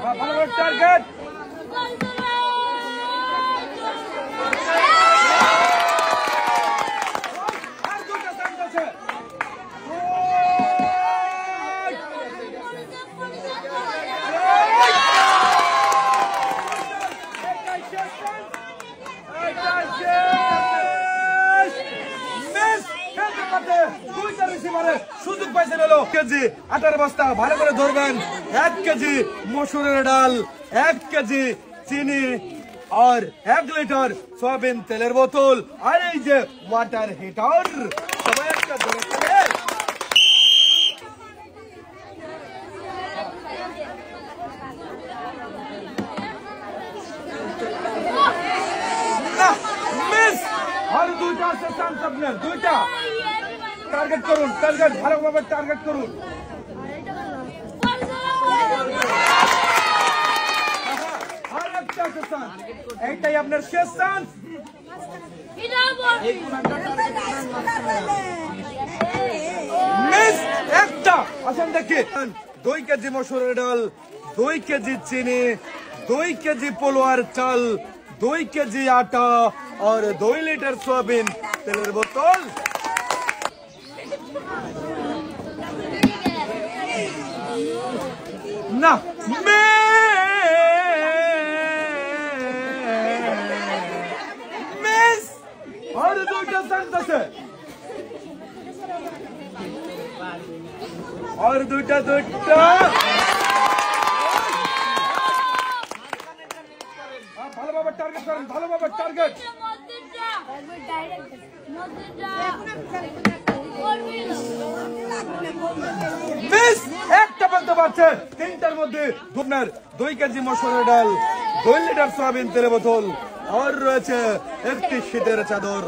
ভালো টার্গেট। আর দুটো চান্স আছে। সুযোগ পাইছেন হলো কেজি আটার বস্তা ভালো করে ধরবেন। 1 কেজি মসুরের ডাল, 1 কেজি চিনি আর 1 লিটার সয়াবিন তেলের বোতল আর এই যে ওয়াটার হিটার সবাই একটা ধরে আর দুইটা আছে চান্স আপনার, দুইটা টার্গেট করুন, টার্গেট ভালোভাবে টার্গেট করুন। আর একটা আছে চান্স, এইটাই আপনার শেষ চান্স। মিস একটা আসেন দেখি। 2 কেজি মসুরের ডাল, 2 কেজি চিনি, 2 কেজি পোলোয়ার চাল, 2 কেজি আটা और 2 লিটার সোয়াবিন তেলের বোতল। না মিস আর দুইটা চান্স আছে, আর দুইটা ভালোভাবে টার্গেট করেন, ভালোভাবে টার্গেট। মিস একটা বলতে পারছে, 3টার মধ্যে আপনার 2 কেজি মসুরের ডাল, 2 লিটার সয়াবিন তেলের বোতল আর রয়েছে একটি শীতের চাদর।